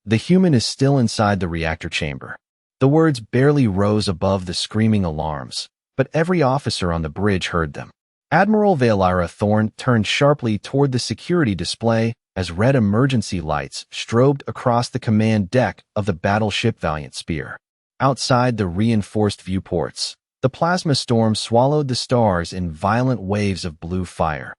The human is still inside the reactor chamber. The words barely rose above the screaming alarms, but every officer on the bridge heard them. Admiral Valera Thorne turned sharply toward the security display as red emergency lights strobed across the command deck of the battleship Valiant Spear. Outside the reinforced viewports, the plasma storm swallowed the stars in violent waves of blue fire,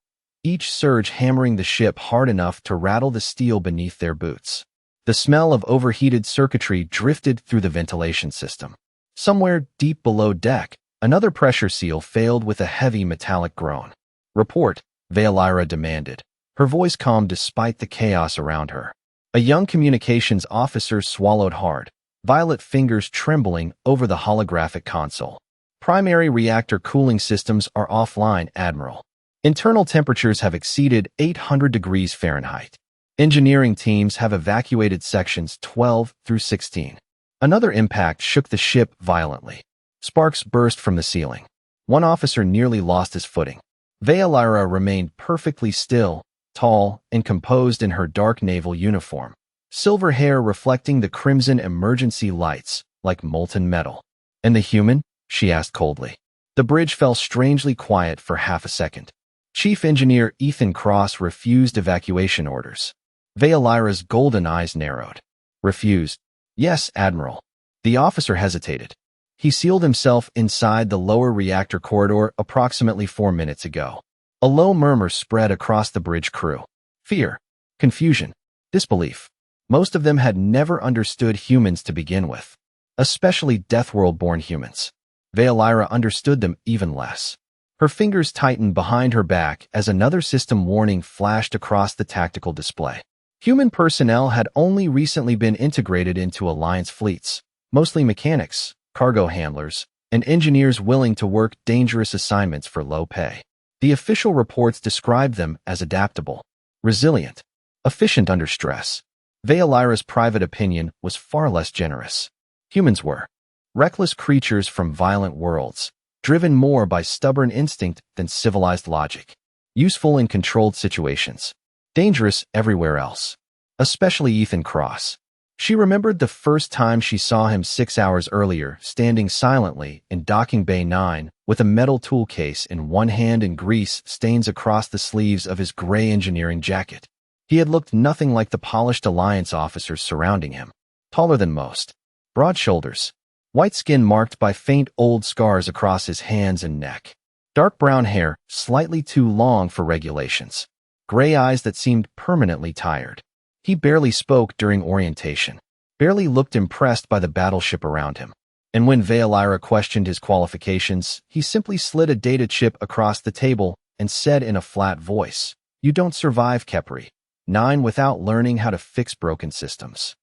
each surge hammering the ship hard enough to rattle the steel beneath their boots. The smell of overheated circuitry drifted through the ventilation system. Somewhere deep below deck, another pressure seal failed with a heavy metallic groan. "Report," Valera demanded, her voice calm despite the chaos around her. A young communications officer swallowed hard, violet fingers trembling over the holographic console. "Primary reactor cooling systems are offline, Admiral. Internal temperatures have exceeded 800 degrees Fahrenheit. Engineering teams have evacuated sections 12 through 16. Another impact shook the ship violently. Sparks burst from the ceiling. One officer nearly lost his footing. Valera remained perfectly still, tall, and composed in her dark naval uniform, silver hair reflecting the crimson emergency lights like molten metal. "And the human?" she asked coldly. The bridge fell strangely quiet for half a second. Chief Engineer Ethan Cross refused evacuation orders. Valera's golden eyes narrowed. "Refused?" "Yes, Admiral." The officer hesitated. "He sealed himself inside the lower reactor corridor approximately 4 minutes ago." A low murmur spread across the bridge crew. Fear, confusion, disbelief. Most of them had never understood humans to begin with, especially Deathworld-Born humans. Valera understood them even less. Her fingers tightened behind her back as another system warning flashed across the tactical display. Human personnel had only recently been integrated into Alliance fleets, mostly mechanics, cargo handlers, and engineers willing to work dangerous assignments for low pay. The official reports described them as adaptable, resilient, efficient under stress. Valera's private opinion was far less generous. Humans were reckless creatures from violent worlds, driven more by stubborn instinct than civilized logic, useful in controlled situations, dangerous everywhere else, especially Ethan Cross. She remembered the first time she saw him 6 hours earlier, standing silently in Docking Bay 9 with a metal tool case in one hand and grease stains across the sleeves of his gray engineering jacket. He had looked nothing like the polished Alliance officers surrounding him. Taller than most, broad shoulders, white skin marked by faint old scars across his hands and neck, dark brown hair slightly too long for regulations, gray eyes that seemed permanently tired. He barely spoke during orientation, barely looked impressed by the battleship around him. And when Valera questioned his qualifications, he simply slid a data chip across the table and said in a flat voice, "You don't survive Kepri 9 without learning how to fix broken systems."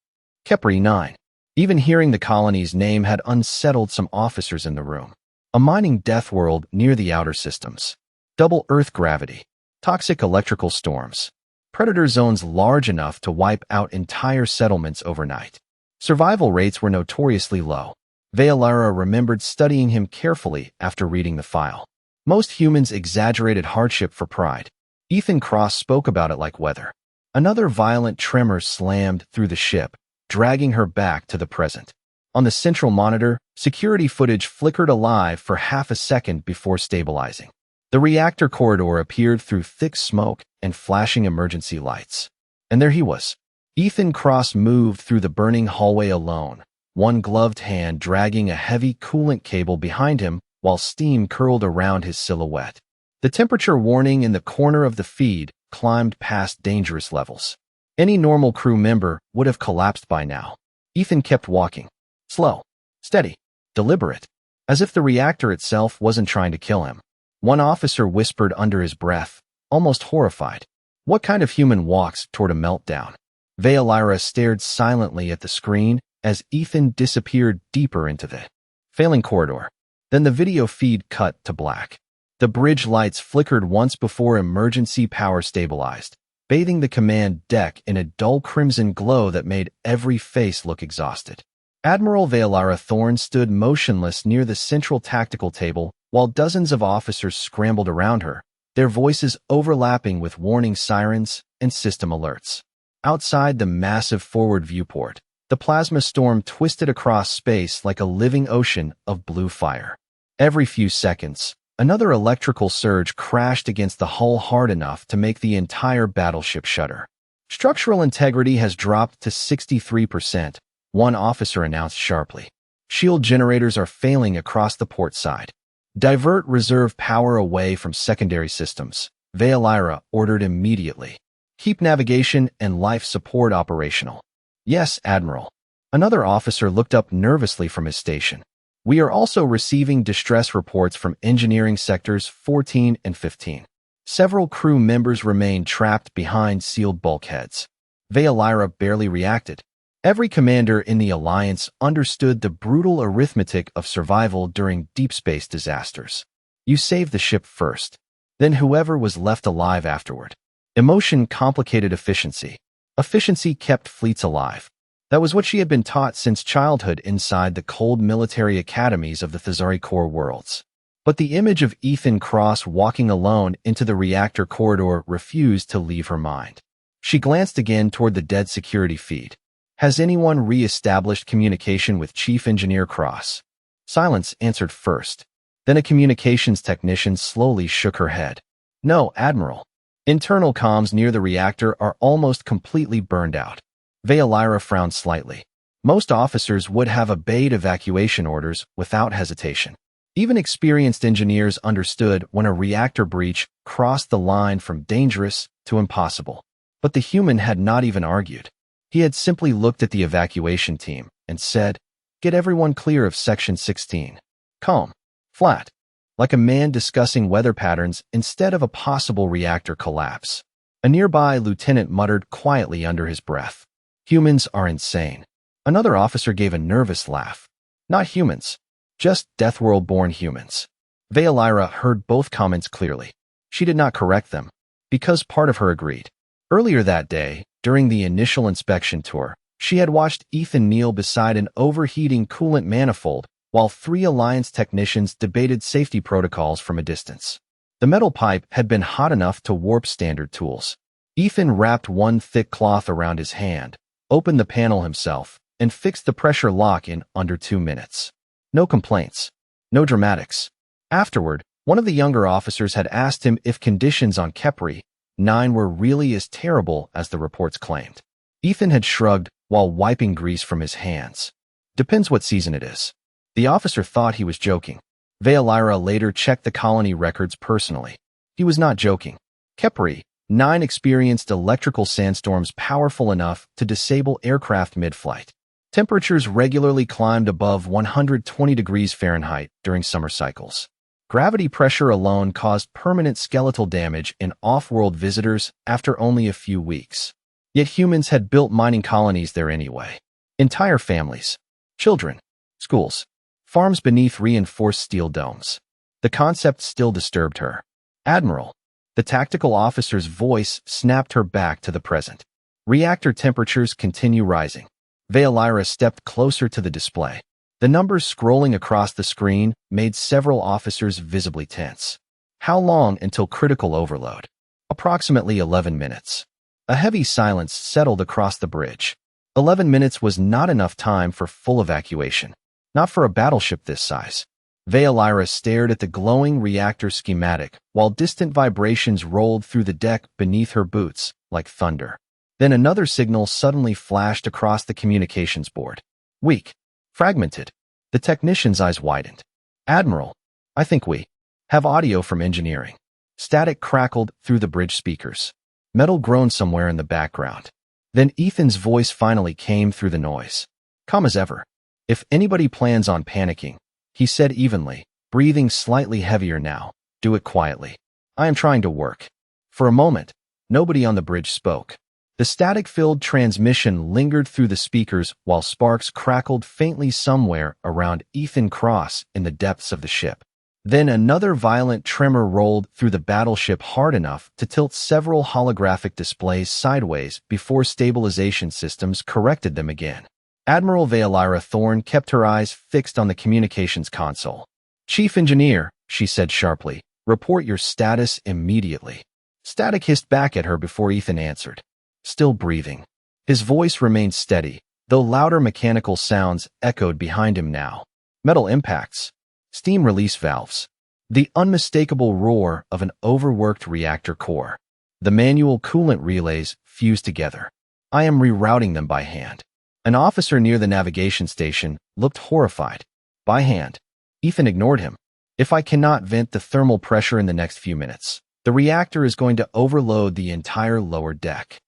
Kepri 9. Even hearing the colony's name had unsettled some officers in the room. A mining death world near the outer systems. Double Earth gravity. Toxic electrical storms. Predator zones large enough to wipe out entire settlements overnight. Survival rates were notoriously low. Valera remembered studying him carefully after reading the file. Most humans exaggerated hardship for pride. Ethan Cross spoke about it like weather. Another violent tremor slammed through the ship, dragging her back to the present. On the central monitor, security footage flickered alive for half a second before stabilizing. The reactor corridor appeared through thick smoke and flashing emergency lights. And there he was. Ethan Cross moved through the burning hallway alone, one gloved hand dragging a heavy coolant cable behind him while steam curled around his silhouette. The temperature warning in the corner of the feed climbed past dangerous levels. Any normal crew member would have collapsed by now. Ethan kept walking. Slow, steady, deliberate, as if the reactor itself wasn't trying to kill him. One officer whispered under his breath, almost horrified, "What kind of human walks toward a meltdown?" Valera stared silently at the screen as Ethan disappeared deeper into the failing corridor. Then the video feed cut to black. The bridge lights flickered once before emergency power stabilized, bathing the command deck in a dull crimson glow that made every face look exhausted. Admiral Valera Thorne stood motionless near the central tactical table while dozens of officers scrambled around her, their voices overlapping with warning sirens and system alerts. Outside the massive forward viewport, the plasma storm twisted across space like a living ocean of blue fire. Every few seconds, another electrical surge crashed against the hull hard enough to make the entire battleship shudder. Structural integrity has dropped to 63%, one officer announced sharply. Shield generators are failing across the port side. Divert reserve power away from secondary systems, Veilira ordered immediately. Keep navigation and life support operational. Yes, Admiral. Another officer looked up nervously from his station. We are also receiving distress reports from engineering sectors 14 and 15. Several crew members remain trapped behind sealed bulkheads. Veilira barely reacted. Every commander in the Alliance understood the brutal arithmetic of survival during deep space disasters. You save the ship first, then whoever was left alive afterward. Emotion complicated efficiency. Efficiency kept fleets alive. That was what she had been taught since childhood inside the cold military academies of the Thesari core worlds. But the image of Ethan Cross walking alone into the reactor corridor refused to leave her mind. She glanced again toward the dead security feed. Has anyone re-established communication with Chief Engineer Cross? Silence answered first. Then a communications technician slowly shook her head. No, Admiral. Internal comms near the reactor are almost completely burned out. Veilira frowned slightly. Most officers would have obeyed evacuation orders without hesitation. Even experienced engineers understood when a reactor breach crossed the line from dangerous to impossible. But the human had not even argued. He had simply looked at the evacuation team and said, "Get everyone clear of Section 16. Calm. Flat. Like a man discussing weather patterns instead of a possible reactor collapse." A nearby lieutenant muttered quietly under his breath. Humans are insane. Another officer gave a nervous laugh. Not humans. Just Deathworld-Born humans. Veilira heard both comments clearly. She did not correct them, because part of her agreed. Earlier that day, during the initial inspection tour, she had watched Ethan kneel beside an overheating coolant manifold while 3 Alliance technicians debated safety protocols from a distance. The metal pipe had been hot enough to warp standard tools. Ethan wrapped one thick cloth around his hand, opened the panel himself, and fixed the pressure lock in under 2 minutes. No complaints. No dramatics. Afterward, one of the younger officers had asked him if conditions on Kepri 9 were really as terrible as the reports claimed. Ethan had shrugged while wiping grease from his hands. Depends what season it is. The officer thought he was joking. Veilira later checked the colony records personally. He was not joking. Kepri 9 experienced electrical sandstorms powerful enough to disable aircraft mid-flight. Temperatures regularly climbed above 120 degrees Fahrenheit during summer cycles. Gravity pressure alone caused permanent skeletal damage in off-world visitors after only a few weeks. Yet humans had built mining colonies there anyway. Entire families. Children. Schools. Farms beneath reinforced steel domes. The concept still disturbed her. Admiral. The tactical officer's voice snapped her back to the present. Reactor temperatures continue rising. Veilira stepped closer to the display. The numbers scrolling across the screen made several officers visibly tense. How long until critical overload? Approximately 11 minutes. A heavy silence settled across the bridge. 11 minutes was not enough time for full evacuation. Not for a battleship this size. Veilira stared at the glowing reactor schematic while distant vibrations rolled through the deck beneath her boots like thunder. Then another signal suddenly flashed across the communications board. Weak. Fragmented. The technician's eyes widened. Admiral, I think we have audio from engineering. Static crackled through the bridge speakers. Metal groaned somewhere in the background. Then Ethan's voice finally came through the noise. Calm as ever. If anybody plans on panicking, he said evenly, breathing slightly heavier now, do it quietly. I am trying to work. For a moment, nobody on the bridge spoke. The static-filled transmission lingered through the speakers while sparks crackled faintly somewhere around Ethan Cross in the depths of the ship. Then another violent tremor rolled through the battleship hard enough to tilt several holographic displays sideways before stabilization systems corrected them again. Admiral Veilira Thorne kept her eyes fixed on the communications console. Chief Engineer, she said sharply, report your status immediately. Static hissed back at her before Ethan answered. Still breathing. His voice remained steady, though louder mechanical sounds echoed behind him now. Metal impacts. Steam release valves. The unmistakable roar of an overworked reactor core. The manual coolant relays fused together. I am rerouting them by hand. An officer near the navigation station looked horrified. By hand. Ethan ignored him. If I cannot vent the thermal pressure in the next few minutes, the reactor is going to overload the entire lower deck.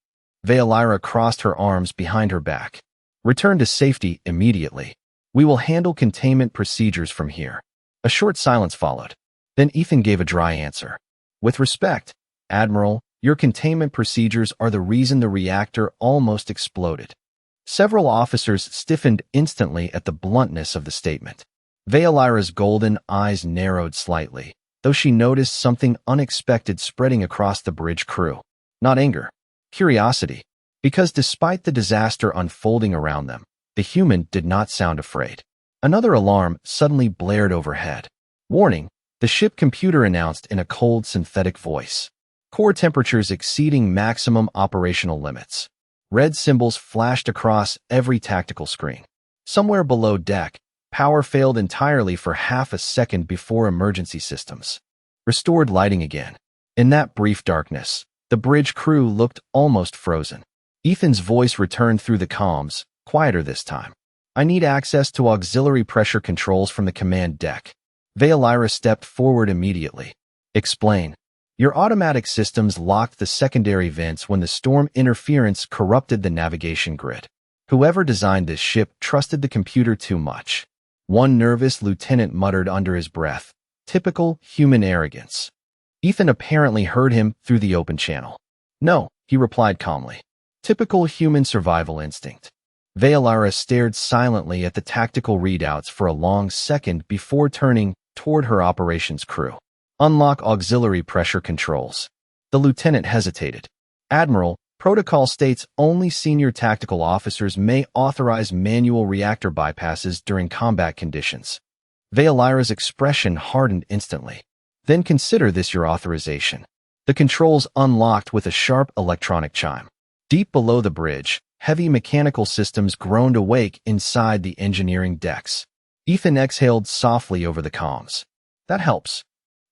Veilira crossed her arms behind her back. Return to safety immediately. We will handle containment procedures from here. A short silence followed. Then Ethan gave a dry answer. With respect, Admiral, your containment procedures are the reason the reactor almost exploded. Several officers stiffened instantly at the bluntness of the statement. Veilira's golden eyes narrowed slightly, though she noticed something unexpected spreading across the bridge crew. Not anger. Curiosity. Because despite the disaster unfolding around them, the human did not sound afraid. Another alarm suddenly blared overhead. Warning, the ship computer announced in a cold synthetic voice. Core temperatures exceeding maximum operational limits. Red symbols flashed across every tactical screen. Somewhere below deck, power failed entirely for half a second before emergency systems restored lighting again. In that brief darkness, the bridge crew looked almost frozen. Ethan's voice returned through the comms, quieter this time. I need access to auxiliary pressure controls from the command deck. Veilira stepped forward immediately. Explain. Your automatic systems locked the secondary vents when the storm interference corrupted the navigation grid. Whoever designed this ship trusted the computer too much. One nervous lieutenant muttered under his breath. Typical human arrogance. Ethan apparently heard him through the open channel. No, he replied calmly. Typical human survival instinct. Veilira stared silently at the tactical readouts for a long second before turning toward her operations crew. Unlock auxiliary pressure controls. The lieutenant hesitated. Admiral, protocol states only senior tactical officers may authorize manual reactor bypasses during combat conditions. Veilira's expression hardened instantly. Then consider this your authorization. The controls unlocked with a sharp electronic chime. Deep below the bridge, heavy mechanical systems groaned awake inside the engineering decks. Ethan exhaled softly over the comms. That helps.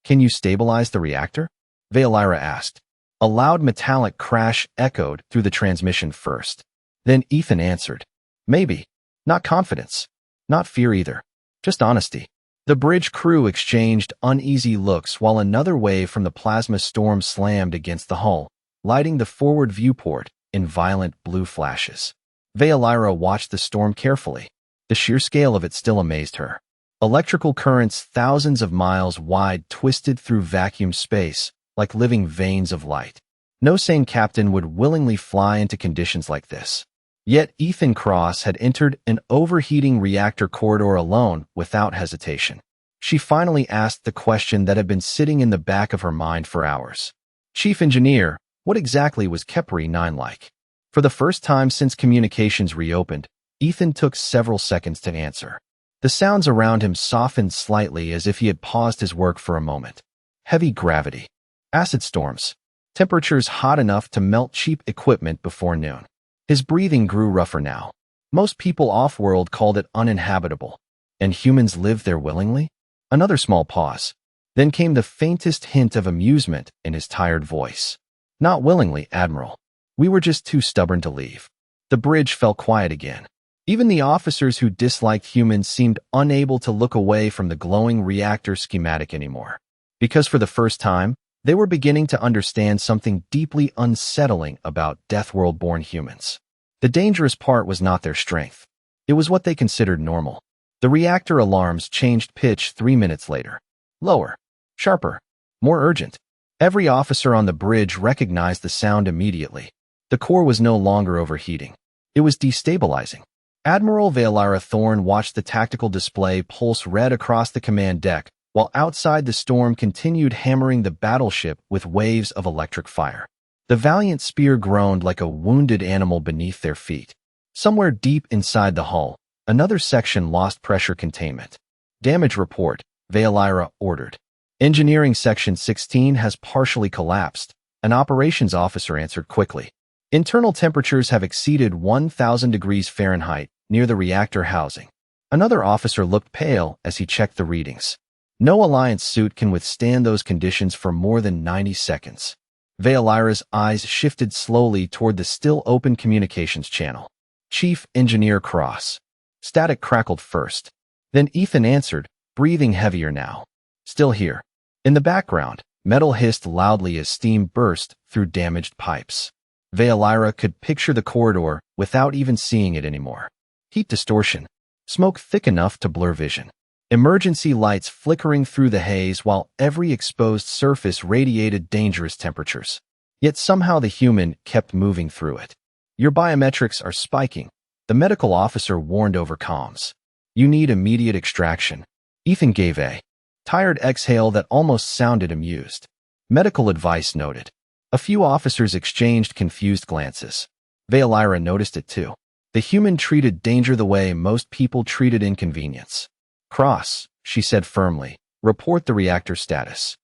Can you stabilize the reactor? Veilira asked. A loud metallic crash echoed through the transmission first. Then Ethan answered. Maybe. Not confidence. Not fear either. Just honesty. The bridge crew exchanged uneasy looks while another wave from the plasma storm slammed against the hull, lighting the forward viewport in violent blue flashes. Veilira watched the storm carefully. The sheer scale of it still amazed her. Electrical currents thousands of miles wide twisted through vacuum space, like living veins of light. No sane captain would willingly fly into conditions like this. Yet Ethan Cross had entered an overheating reactor corridor alone without hesitation. She finally asked the question that had been sitting in the back of her mind for hours. Chief Engineer, what exactly was Kepri 9 like? For the first time since communications reopened, Ethan took several seconds to answer. The sounds around him softened slightly as if he had paused his work for a moment. Heavy gravity. Acid storms. Temperatures hot enough to melt cheap equipment before noon. His breathing grew rougher now. Most people off-world called it uninhabitable. And humans lived there willingly? Another small pause. Then came the faintest hint of amusement in his tired voice. Not willingly, Admiral. We were just too stubborn to leave. The bridge fell quiet again. Even the officers who disliked humans seemed unable to look away from the glowing reactor schematic anymore. Because for the first time, they were beginning to understand something deeply unsettling about Deathworld-Born humans. The dangerous part was not their strength. It was what they considered normal. The reactor alarms changed pitch 3 minutes later. Lower. Sharper. More urgent. Every officer on the bridge recognized the sound immediately. The core was no longer overheating. It was destabilizing. Admiral Veilira Thorne watched the tactical display pulse red across the command deck, while outside the storm continued hammering the battleship with waves of electric fire. The valiant spear groaned like a wounded animal beneath their feet. Somewhere deep inside the hull, another section lost pressure containment. Damage report, Veilira ordered. Engineering Section 16 has partially collapsed, an operations officer answered quickly. Internal temperatures have exceeded 1,000 degrees Fahrenheit near the reactor housing. Another officer looked pale as he checked the readings. No Alliance suit can withstand those conditions for more than 90 seconds. Veilira's eyes shifted slowly toward the still open communications channel. Chief Engineer Cross. Static crackled first. Then Ethan answered, breathing heavier now. Still here. In the background, metal hissed loudly as steam burst through damaged pipes. Veilira could picture the corridor without even seeing it anymore. Heat distortion. Smoke thick enough to blur vision. Emergency lights flickering through the haze while every exposed surface radiated dangerous temperatures. Yet somehow the human kept moving through it. Your biometrics are spiking, the medical officer warned over comms. You need immediate extraction. Ethan gave a tired exhale that almost sounded amused. Medical advice noted. A few officers exchanged confused glances. Veilira noticed it too. The human treated danger the way most people treated inconvenience. Cross, she said firmly, report the reactor status.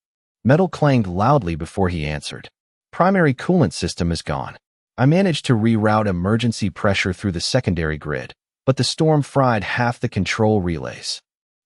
Metal clanged loudly before he answered. Primary coolant system is gone. I managed to reroute emergency pressure through the secondary grid, but the storm fried half the control relays.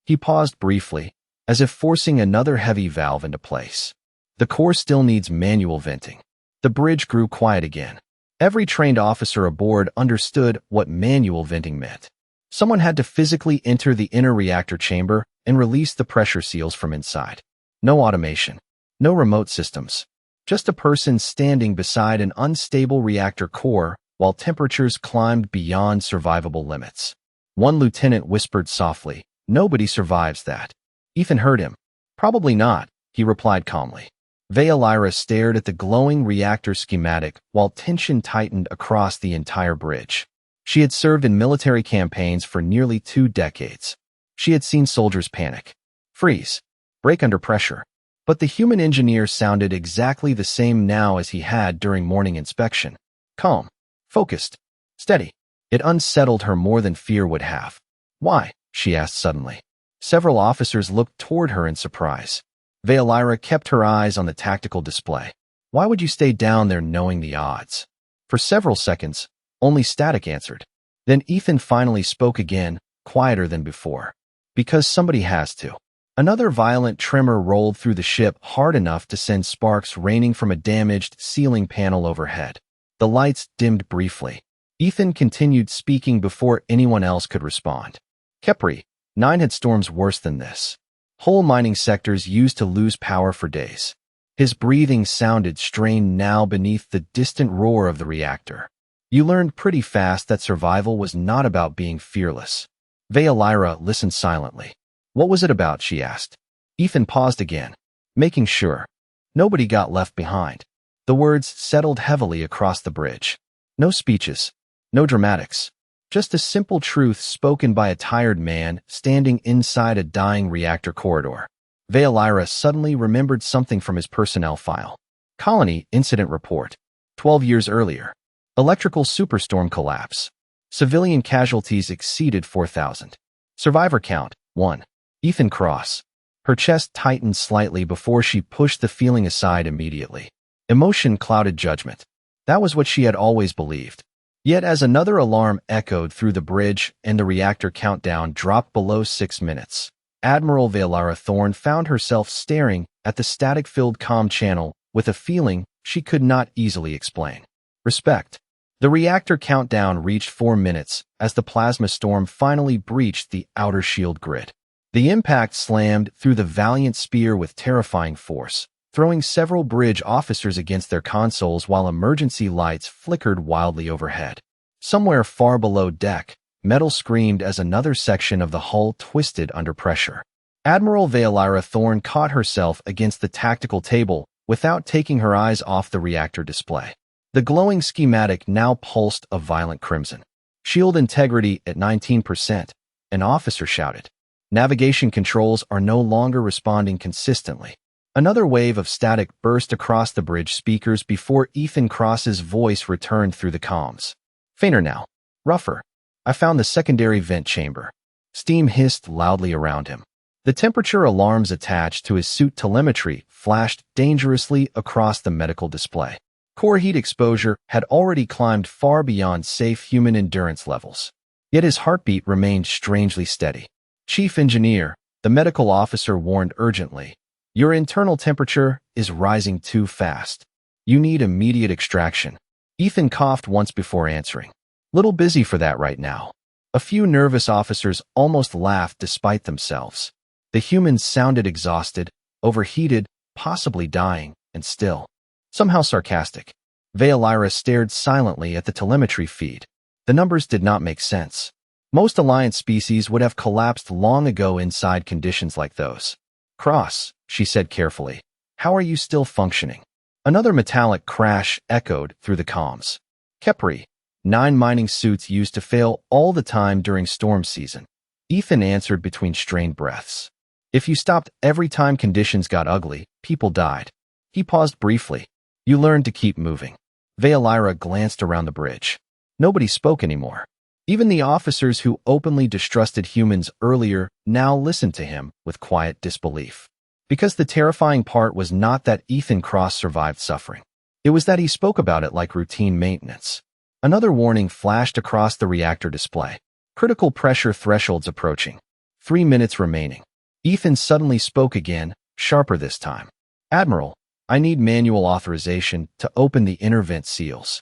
He paused briefly, as if forcing another heavy valve into place. The core still needs manual venting. The bridge grew quiet again. Every trained officer aboard understood what manual venting meant. Someone had to physically enter the inner reactor chamber and release the pressure seals from inside. No automation. No remote systems. Just a person standing beside an unstable reactor core while temperatures climbed beyond survivable limits. One lieutenant whispered softly, "Nobody survives that." Ethan heard him. "Probably not," he replied calmly. Veilira stared at the glowing reactor schematic while tension tightened across the entire bridge. She had served in military campaigns for nearly 2 decades. She had seen soldiers panic, freeze, break under pressure. But the human engineer sounded exactly the same now as he had during morning inspection. Calm, focused, steady. It unsettled her more than fear would have. "Why?" she asked suddenly. Several officers looked toward her in surprise. Veilira kept her eyes on the tactical display. "Why would you stay down there knowing the odds?" For several seconds, only static answered. Then Ethan finally spoke again, quieter than before. "Because somebody has to." Another violent tremor rolled through the ship hard enough to send sparks raining from a damaged ceiling panel overhead. The lights dimmed briefly. Ethan continued speaking before anyone else could respond. "Kepri, 9 had storms worse than this. Whole mining sectors used to lose power for days." His breathing sounded strained now beneath the distant roar of the reactor. "You learned pretty fast that survival was not about being fearless." Veilira listened silently. "What was it about?" she asked. Ethan paused again, making sure. Nobody got left behind. The words settled heavily across the bridge. No speeches, no dramatics. Just a simple truth spoken by a tired man standing inside a dying reactor corridor. Veilira suddenly remembered something from his personnel file. Colony incident report. 12 years earlier. Electrical superstorm collapse. Civilian casualties exceeded 4,000. Survivor count, 1. Ethan Cross. Her chest tightened slightly before she pushed the feeling aside immediately. Emotion clouded judgment. That was what she had always believed. Yet as another alarm echoed through the bridge and the reactor countdown dropped below 6 minutes, Admiral Veilira Thorne found herself staring at the static-filled comm channel with a feeling she could not easily explain. Respect. The reactor countdown reached 4 minutes as the plasma storm finally breached the outer shield grid. The impact slammed through the Valiant spear with terrifying force, throwing several bridge officers against their consoles while emergency lights flickered wildly overhead. Somewhere far below deck, metal screamed as another section of the hull twisted under pressure. Admiral Veilira Thorne caught herself against the tactical table without taking her eyes off the reactor display. The glowing schematic now pulsed a violent crimson. "Shield integrity at 19%, an officer shouted. "Navigation controls are no longer responding consistently." Another wave of static burst across the bridge speakers before Ethan Cross's voice returned through the comms. "Fainter now. Rougher. I found the secondary vent chamber." Steam hissed loudly around him. The temperature alarms attached to his suit telemetry flashed dangerously across the medical display. Core heat exposure had already climbed far beyond safe human endurance levels. Yet his heartbeat remained strangely steady. Chief Engineer, the medical officer warned urgently, "Your internal temperature is rising too fast. You need immediate extraction." Ethan coughed once before answering. "Little busy for that right now." A few nervous officers almost laughed despite themselves. The humans sounded exhausted, overheated, possibly dying, and still somehow sarcastic. Veilira stared silently at the telemetry feed. The numbers did not make sense. Most Alliance species would have collapsed long ago inside conditions like those. "Cross," she said carefully. "How are you still functioning?" Another metallic crash echoed through the comms. "Kepri, 9 mining suits used to fail all the time during storm season." Ethan answered between strained breaths. "If you stopped every time conditions got ugly, people died." He paused briefly. "You learned to keep moving." Veilira glanced around the bridge. Nobody spoke anymore. Even the officers who openly distrusted humans earlier now listened to him with quiet disbelief. Because the terrifying part was not that Ethan Cross survived suffering. It was that he spoke about it like routine maintenance. Another warning flashed across the reactor display. "Critical pressure thresholds approaching. 3 minutes remaining." Ethan suddenly spoke again, sharper this time. "Admiral, I need manual authorization to open the inner vent seals."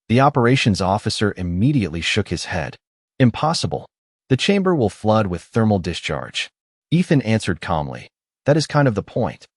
The operations officer immediately shook his head. "Impossible. The chamber will flood with thermal discharge." Ethan answered calmly. "That is kind of the point."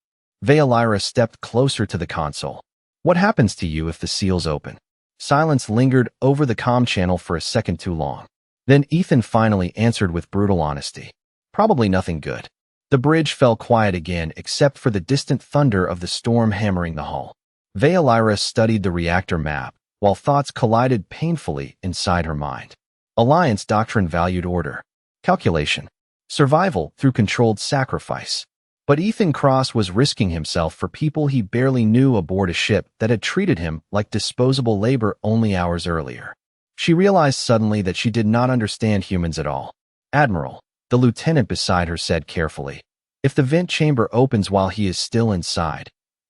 Veilira stepped closer to the console. "What happens to you if the seals open?" Silence lingered over the comm channel for a second too long. Then Ethan finally answered with brutal honesty. "Probably nothing good." The bridge fell quiet again except for the distant thunder of the storm hammering the hull. Veilira studied the reactor map, while thoughts collided painfully inside her mind. Alliance doctrine valued order, calculation, survival through controlled sacrifice. But Ethan Cross was risking himself for people he barely knew aboard a ship that had treated him like disposable labor only hours earlier. She realized suddenly that she did not understand humans at all. "Admiral," the lieutenant beside her said carefully, "if the vent chamber opens while he is still inside."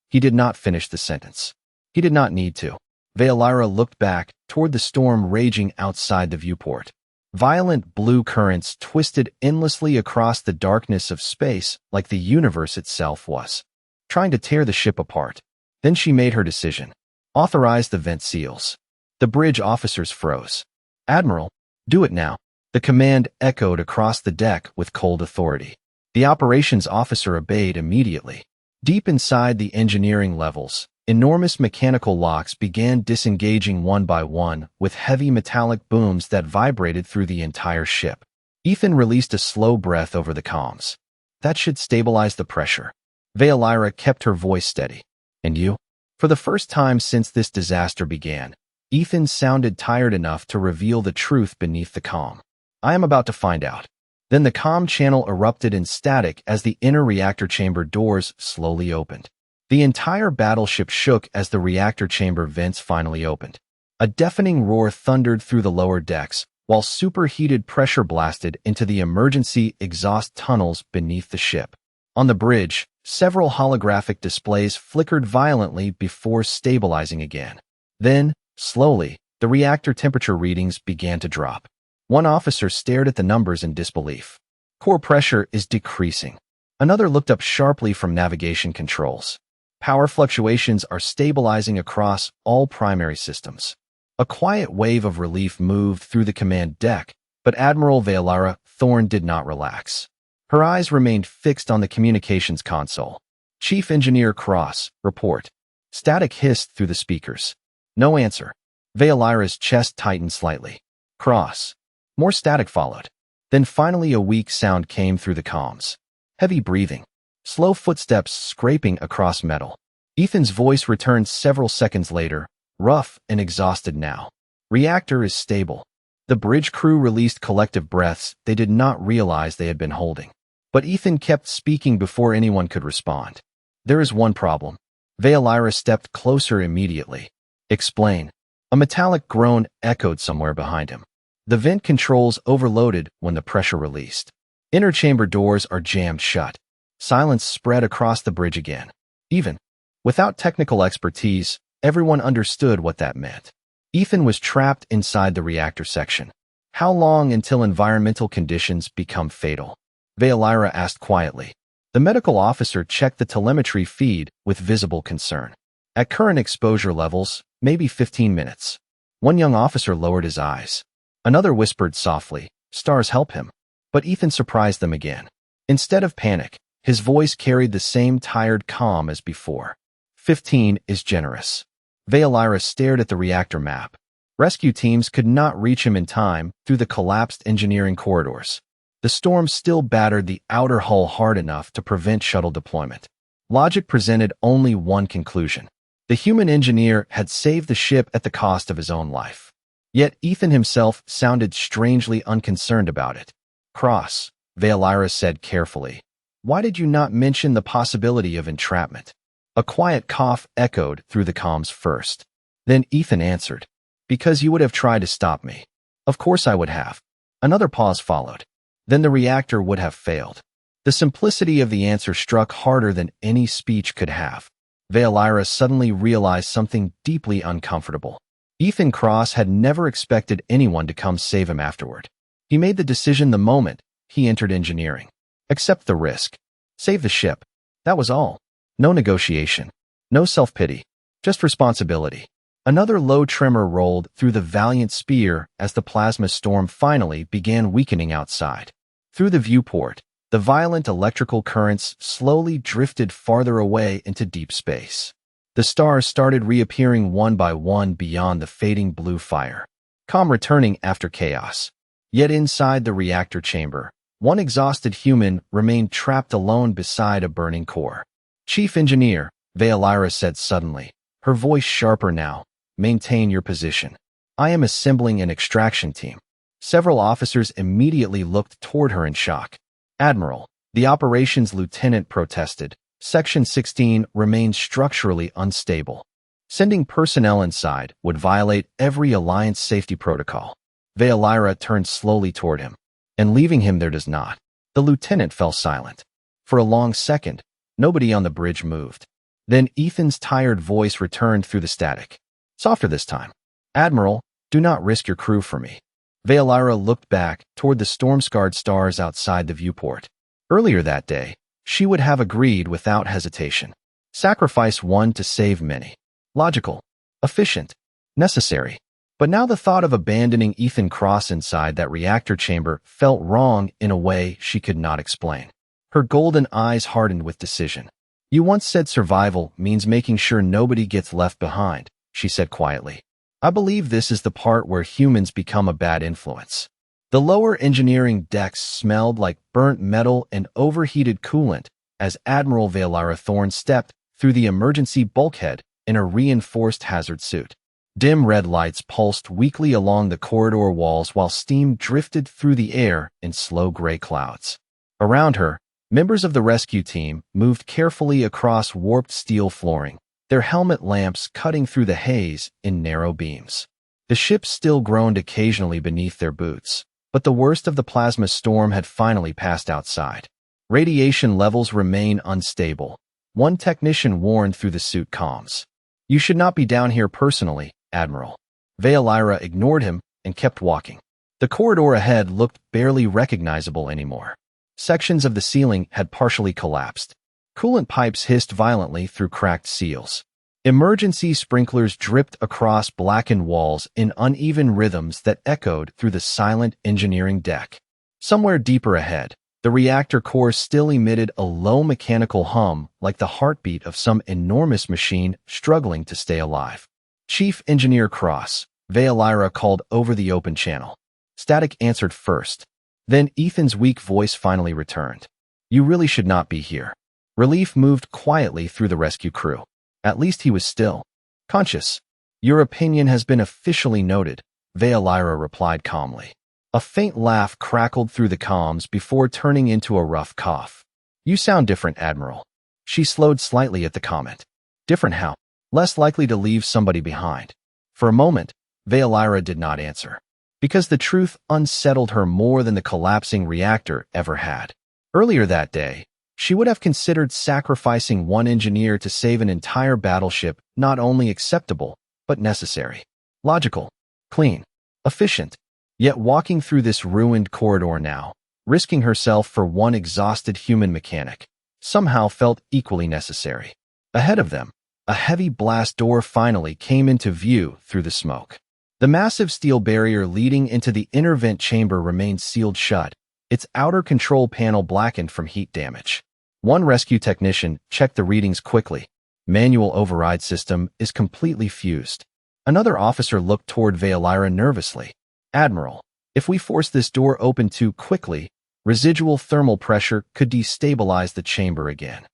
He did not finish the sentence. He did not need to. Veilira looked back toward the storm raging outside the viewport. Violent blue currents twisted endlessly across the darkness of space like the universe itself was trying to tear the ship apart. Then she made her decision. "Authorize the vent seals." The bridge officers froze. "Admiral, do it now." The command echoed across the deck with cold authority. The operations officer obeyed immediately. Deep inside the engineering levels, enormous mechanical locks began disengaging one by one with heavy metallic booms that vibrated through the entire ship. Ethan released a slow breath over the comms. "That should stabilize the pressure." Veilira kept her voice steady. "And you?" For the first time since this disaster began, Ethan sounded tired enough to reveal the truth beneath the calm. "I am about to find out." Then the comm channel erupted in static as the inner reactor chamber doors slowly opened. The entire battleship shook as the reactor chamber vents finally opened. A deafening roar thundered through the lower decks, while superheated pressure blasted into the emergency exhaust tunnels beneath the ship. On the bridge, several holographic displays flickered violently before stabilizing again. Then, slowly, the reactor temperature readings began to drop. One officer stared at the numbers in disbelief. "Core pressure is decreasing." Another looked up sharply from navigation controls. "Power fluctuations are stabilizing across all primary systems." A quiet wave of relief moved through the command deck, but Admiral Veilira Thorne did not relax. Her eyes remained fixed on the communications console. "Chief Engineer Cross, report." Static hissed through the speakers. No answer. Veilira's chest tightened slightly. "Cross." More static followed. Then finally a weak sound came through the comms. Heavy breathing. Slow footsteps scraping across metal. Ethan's voice returned several seconds later, rough and exhausted now. "Reactor is stable." The bridge crew released collective breaths they did not realize they had been holding. But Ethan kept speaking before anyone could respond. "There is one problem." Veilira stepped closer immediately. "Explain." A metallic groan echoed somewhere behind him. "The vent controls overloaded when the pressure released. Inner chamber doors are jammed shut." Silence spread across the bridge again. Even without technical expertise, Everyone understood what that meant. Ethan was trapped inside the reactor section. How long until environmental conditions become fatal? Veolyra asked quietly. The medical officer checked the telemetry feed with visible concern. At current exposure levels, maybe 15 minutes. One young officer lowered his eyes. Another whispered softly, "Stars help him." But Ethan surprised them again. Instead of panic, his voice carried the same tired calm as before. 15 is generous. Veolyra stared at the reactor map. Rescue teams could not reach him in time through the collapsed engineering corridors. The storm still battered the outer hull hard enough to prevent shuttle deployment. Logic presented only one conclusion. The human engineer had saved the ship at the cost of his own life. Yet Ethan himself sounded strangely unconcerned about it. "Cross," Veolyra said carefully. "Why did you not mention the possibility of entrapment?" A quiet cough echoed through the comms first. Then Ethan answered, "Because you would have tried to stop me." "Of course I would have." Another pause followed. "Then the reactor would have failed." The simplicity of the answer struck harder than any speech could have. Veolyra suddenly realized something deeply uncomfortable. Ethan Cross had never expected anyone to come save him afterward. He made the decision the moment he entered engineering. Accept the risk. Save the ship. That was all. No negotiation. No self-pity. Just responsibility. Another low tremor rolled through the valiant spear as the plasma storm finally began weakening outside. Through the viewport, the violent electrical currents slowly drifted farther away into deep space. The stars started reappearing one by one beyond the fading blue fire, calm returning after chaos. Yet inside the reactor chamber, one exhausted human remained trapped alone beside a burning core. "Chief Engineer," Veolyra said suddenly, her voice sharper now, "maintain your position. I am assembling an extraction team." Several officers immediately looked toward her in shock. "Admiral," the operations lieutenant protested, "Section 16 remains structurally unstable. Sending personnel inside would violate every Alliance safety protocol." Veolyra turned slowly toward him. "And leaving him there does not." The lieutenant fell silent. For a long second, nobody on the bridge moved. Then Ethan's tired voice returned through the static. Softer this time. "Admiral, do not risk your crew for me." Veolyra looked back toward the storm-scarred stars outside the viewport. Earlier that day, she would have agreed without hesitation. Sacrifice one to save many. Logical. Efficient. Necessary. But now the thought of abandoning Ethan Cross inside that reactor chamber felt wrong in a way she could not explain. Her golden eyes hardened with decision. "You once said survival means making sure nobody gets left behind," she said quietly. "I believe this is the part where humans become a bad influence." The lower engineering decks smelled like burnt metal and overheated coolant as Admiral Veolyra Thorne stepped through the emergency bulkhead in a reinforced hazard suit. Dim red lights pulsed weakly along the corridor walls while steam drifted through the air in slow gray clouds. Around her, members of the rescue team moved carefully across warped steel flooring, their helmet lamps cutting through the haze in narrow beams. The ship still groaned occasionally beneath their boots, but the worst of the plasma storm had finally passed outside. Radiation levels remain unstable. One technician warned through the suit comms. "You should not be down here personally, Admiral." Veolyra ignored him and kept walking. The corridor ahead looked barely recognizable anymore. Sections of the ceiling had partially collapsed. Coolant pipes hissed violently through cracked seals. Emergency sprinklers dripped across blackened walls in uneven rhythms that echoed through the silent engineering deck. Somewhere deeper ahead, the reactor core still emitted a low mechanical hum like the heartbeat of some enormous machine struggling to stay alive. "Chief Engineer Cross," Veolyra called over the open channel. Static answered first. Then Ethan's weak voice finally returned. "You really should not be here." Relief moved quietly through the rescue crew. At least he was still conscious. "Your opinion has been officially noted," Veolyra replied calmly. A faint laugh crackled through the comms before turning into a rough cough. "You sound different, Admiral." She slowed slightly at the comment. "Different how?" "Less likely to leave somebody behind." For a moment, Veolyra did not answer. Because the truth unsettled her more than the collapsing reactor ever had. Earlier that day, She would have considered sacrificing one engineer to save an entire battleship not only acceptable, but necessary. Logical, clean, efficient. Yet walking through this ruined corridor now, risking herself for one exhausted human mechanic, somehow felt equally necessary. Ahead of them, a heavy blast door finally came into view through the smoke. The massive steel barrier leading into the inner vent chamber remained sealed shut, its outer control panel blackened from heat damage. One rescue technician checked the readings quickly. Manual override system is completely fused. Another officer looked toward Veolyra nervously. Admiral, if we force this door open too quickly, residual thermal pressure could destabilize the chamber again.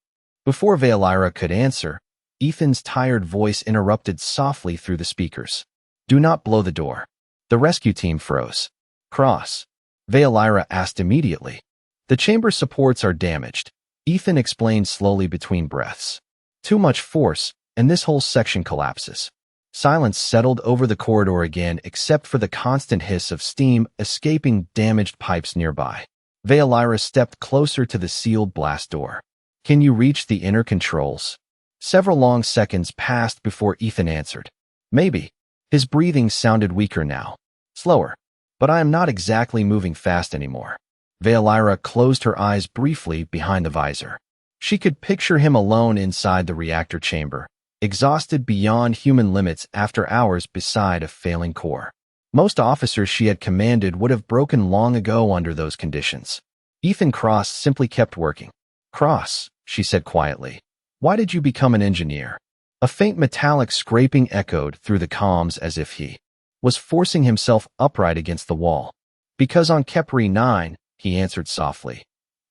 Before Veolyra could answer, Ethan's tired voice interrupted softly through the speakers. Do not blow the door. The rescue team froze. Cross. Veolyra asked immediately. The chamber supports are damaged. Ethan explained slowly between breaths. Too much force, and this whole section collapses. Silence settled over the corridor again except for the constant hiss of steam escaping damaged pipes nearby. Veolyra stepped closer to the sealed blast door. Can you reach the inner controls? Several long seconds passed before Ethan answered. Maybe. His breathing sounded weaker now. Slower. But I am not exactly moving fast anymore. Veolyra closed her eyes briefly behind the visor. She could picture him alone inside the reactor chamber, exhausted beyond human limits after hours beside a failing core. Most officers she had commanded would have broken long ago under those conditions. Ethan Cross simply kept working. Cross, she said quietly, why did you become an engineer? A faint metallic scraping echoed through the comms as if he was forcing himself upright against the wall. Because on Kepri 9, he answered softly.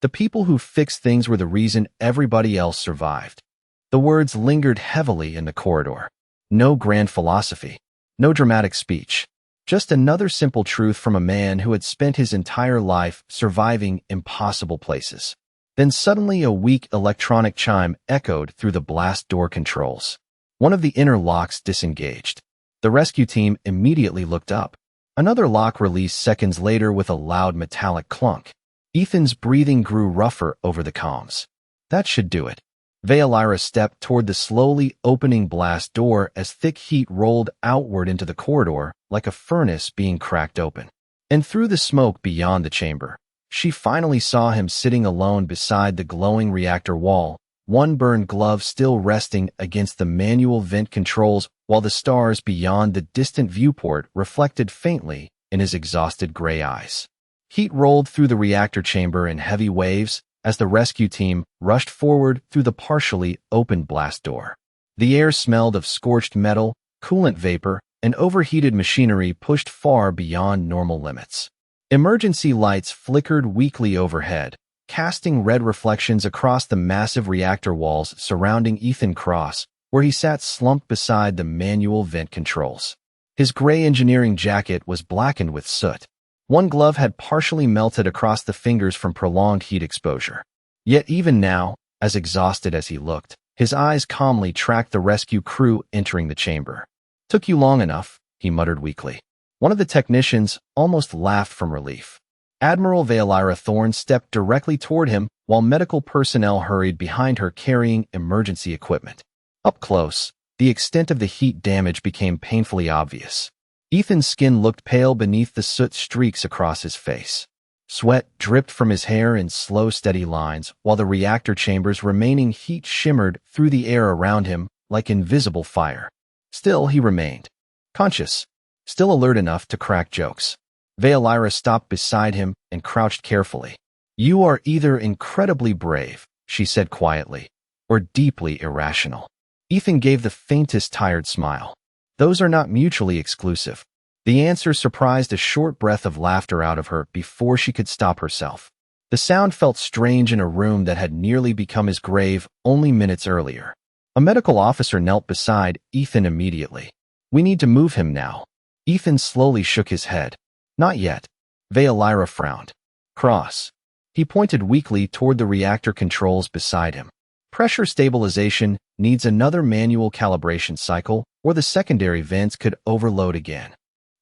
The people who fixed things were the reason everybody else survived. The words lingered heavily in the corridor. No grand philosophy, no dramatic speech. Just another simple truth from a man who had spent his entire life surviving impossible places. Then suddenly a weak electronic chime echoed through the blast door controls. One of the inner locks disengaged. The rescue team immediately looked up. Another lock released seconds later with a loud metallic clunk. Ethan's breathing grew rougher over the comms. That should do it. Veolyra stepped toward the slowly opening blast door as thick heat rolled outward into the corridor like a furnace being cracked open. And through the smoke beyond the chamber, she finally saw him sitting alone beside the glowing reactor wall, one burned glove still resting against the manual vent controls while the stars beyond the distant viewport reflected faintly in his exhausted gray eyes. Heat rolled through the reactor chamber in heavy waves as the rescue team rushed forward through the partially opened blast door. The air smelled of scorched metal, coolant vapor, and overheated machinery pushed far beyond normal limits. Emergency lights flickered weakly overhead, casting red reflections across the massive reactor walls surrounding Ethan Cross, where he sat slumped beside the manual vent controls. His gray engineering jacket was blackened with soot. One glove had partially melted across the fingers from prolonged heat exposure. Yet even now, as exhausted as he looked, his eyes calmly tracked the rescue crew entering the chamber. Took you long enough, he muttered weakly. One of the technicians almost laughed from relief. Admiral Veolyra Thorne stepped directly toward him while medical personnel hurried behind her carrying emergency equipment. Up close, the extent of the heat damage became painfully obvious. Ethan's skin looked pale beneath the soot streaks across his face. Sweat dripped from his hair in slow, steady lines, while the reactor chamber's remaining heat shimmered through the air around him like invisible fire. Still, he remained conscious, still alert enough to crack jokes. Veolyra stopped beside him and crouched carefully. You are either incredibly brave, she said quietly, or deeply irrational. Ethan gave the faintest tired smile. Those are not mutually exclusive. The answer surprised a short breath of laughter out of her before she could stop herself. The sound felt strange in a room that had nearly become his grave only minutes earlier. A medical officer knelt beside Ethan immediately. We need to move him now. Ethan slowly shook his head. Not yet. Veolyra frowned. Cross. He pointed weakly toward the reactor controls beside him. Pressure stabilization needs another manual calibration cycle, or the secondary vents could overload again.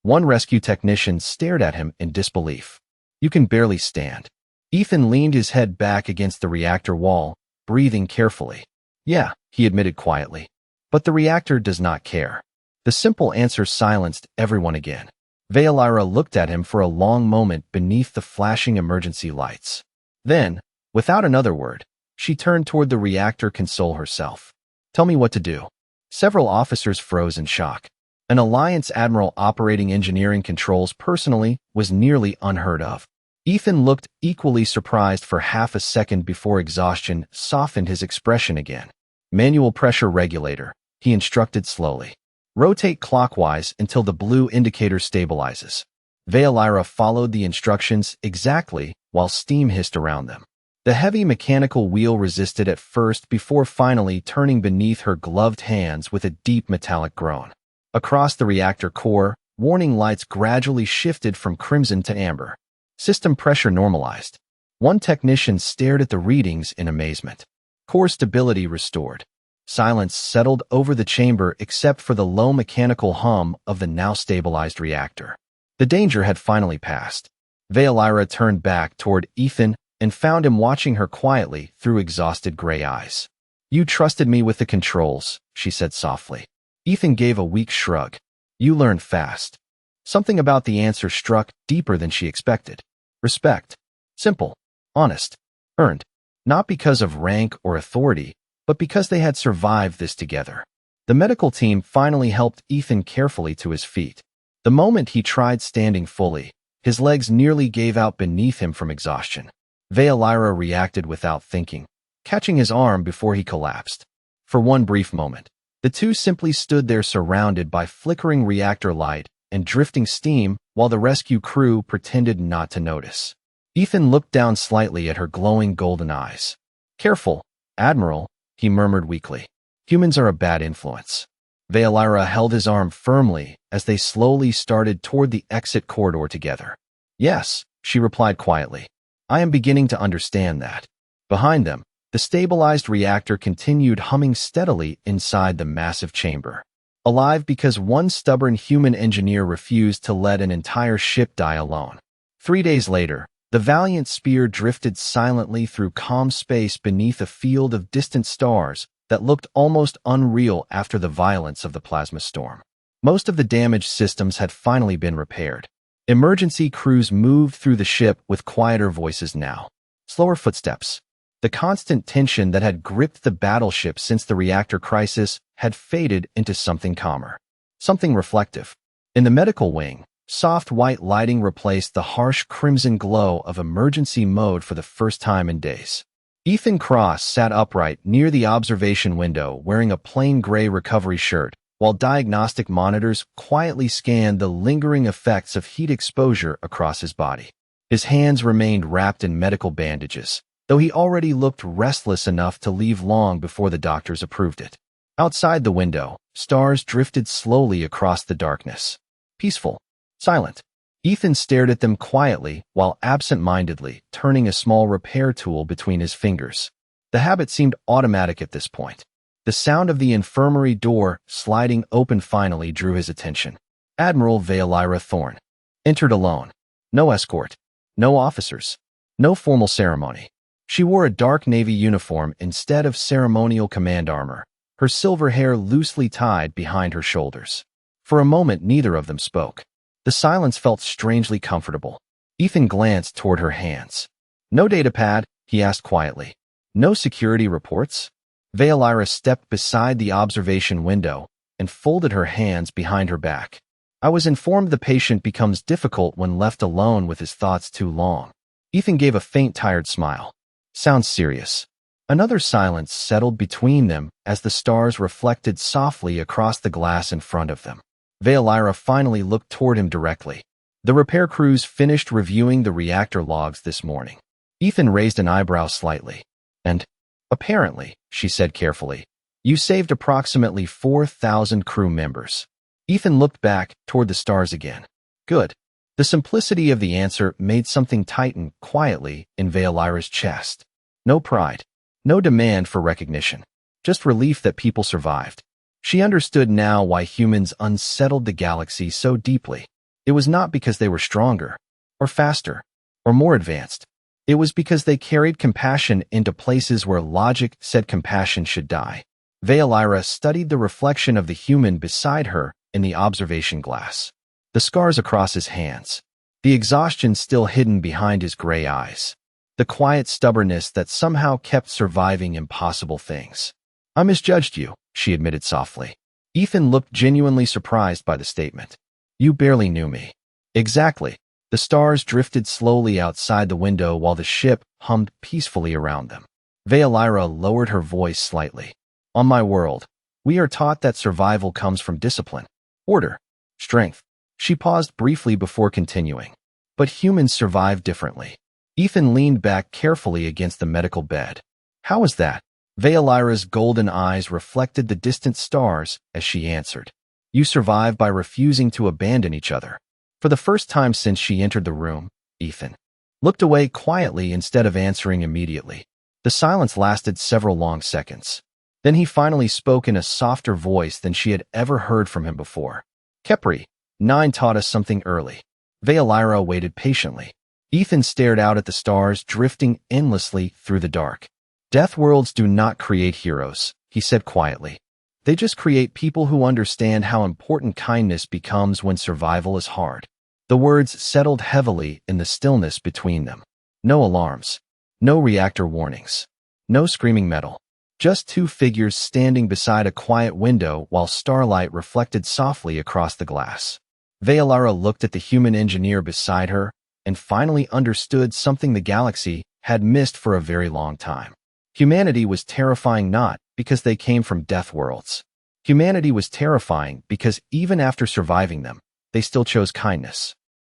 One rescue technician stared at him in disbelief. You can barely stand. Ethan leaned his head back against the reactor wall, breathing carefully. Yeah, he admitted quietly. But the reactor does not care. The simple answer silenced everyone again. Veolyra looked at him for a long moment beneath the flashing emergency lights. Then, without another word, she turned toward the reactor console herself. Tell me what to do. Several officers froze in shock. An Alliance Admiral operating engineering controls personally was nearly unheard of. Ethan looked equally surprised for half a second before exhaustion softened his expression again. Manual pressure regulator, he instructed slowly. Rotate clockwise until the blue indicator stabilizes. Veolyra followed the instructions exactly while steam hissed around them. The heavy mechanical wheel resisted at first before finally turning beneath her gloved hands with a deep metallic groan. Across the reactor core, warning lights gradually shifted from crimson to amber. System pressure normalized. One technician stared at the readings in amazement. Core stability restored. Silence settled over the chamber except for the low mechanical hum of the now stabilized reactor. The danger had finally passed. Veolyra turned back toward Ethan and found him watching her quietly through exhausted gray eyes. You trusted me with the controls, she said softly. Ethan gave a weak shrug. You learned fast. Something about the answer struck deeper than she expected. Respect. Simple. Honest. Earned. Not because of rank or authority, but because they had survived this together. The medical team finally helped Ethan carefully to his feet. The moment he tried standing fully, his legs nearly gave out beneath him from exhaustion. Veolyra reacted without thinking, catching his arm before he collapsed. For one brief moment, the two simply stood there surrounded by flickering reactor light and drifting steam while the rescue crew pretended not to notice. Ethan looked down slightly at her glowing golden eyes. Careful, Admiral, he murmured weakly. Humans are a bad influence. Veolyra held his arm firmly as they slowly started toward the exit corridor together. Yes, she replied quietly. I am beginning to understand that. Behind them, the stabilized reactor continued humming steadily inside the massive chamber. Alive because one stubborn human engineer refused to let an entire ship die alone. 3 days later, the valiant spear drifted silently through calm space beneath a field of distant stars that looked almost unreal after the violence of the plasma storm. Most of the damaged systems had finally been repaired. Emergency crews moved through the ship with quieter voices now. Slower footsteps. The constant tension that had gripped the battleship since the reactor crisis had faded into something calmer. Something reflective. In the medical wing, soft white lighting replaced the harsh crimson glow of emergency mode for the first time in days. Ethan Cross sat upright near the observation window wearing a plain gray recovery shirt, while diagnostic monitors quietly scanned the lingering effects of heat exposure across his body. His hands remained wrapped in medical bandages, though he already looked restless enough to leave long before the doctors approved it. Outside the window, stars drifted slowly across the darkness. Peaceful. Silent. Ethan stared at them quietly while absent-mindedly turning a small repair tool between his fingers. The habit seemed automatic at this point. The sound of the infirmary door sliding open finally drew his attention. Admiral Veolyra Thorn entered alone. No escort. No officers. No formal ceremony. She wore a dark navy uniform instead of ceremonial command armor, her silver hair loosely tied behind her shoulders. For a moment, neither of them spoke. The silence felt strangely comfortable. Ethan glanced toward her hands. No datapad, he asked quietly. No security reports? Veolyra stepped beside the observation window and folded her hands behind her back. I was informed the patient becomes difficult when left alone with his thoughts too long. Ethan gave a faint, tired smile. Sounds serious. Another silence settled between them as the stars reflected softly across the glass in front of them. Veolyra finally looked toward him directly. The repair crews finished reviewing the reactor logs this morning. Ethan raised an eyebrow slightly. And, apparently, she said carefully, you saved approximately 4,000 crew members. Ethan looked back toward the stars again. Good. The simplicity of the answer made something tighten quietly in Veolyra's chest. No pride. No demand for recognition. Just relief that people survived. She understood now why humans unsettled the galaxy so deeply. It was not because they were stronger, or faster, or more advanced. It was because they carried compassion into places where logic said compassion should die. Veilira studied the reflection of the human beside her in the observation glass. The scars across his hands. The exhaustion still hidden behind his gray eyes. The quiet stubbornness that somehow kept surviving impossible things. I misjudged you, she admitted softly. Ethan looked genuinely surprised by the statement. You barely knew me. Exactly. The stars drifted slowly outside the window while the ship hummed peacefully around them. Veilira lowered her voice slightly. On my world, we are taught that survival comes from discipline, order, strength. She paused briefly before continuing. But humans survive differently. Ethan leaned back carefully against the medical bed. How is that? Veilira's golden eyes reflected the distant stars as she answered. You survive by refusing to abandon each other. For the first time since she entered the room, Ethan looked away quietly instead of answering immediately. The silence lasted several long seconds. Then he finally spoke in a softer voice than she had ever heard from him before. Kepri, 9 taught us something early. Veilira waited patiently. Ethan stared out at the stars drifting endlessly through the dark. Death worlds do not create heroes, he said quietly. They just create people who understand how important kindness becomes when survival is hard. The words settled heavily in the stillness between them. No alarms. No reactor warnings. No screaming metal. Just 2 figures standing beside a quiet window while starlight reflected softly across the glass. Veilira looked at the human engineer beside her and finally understood something the galaxy had missed for a very long time. Humanity was terrifying not because they came from death worlds. Humanity was terrifying because even after surviving them, they still chose kindness.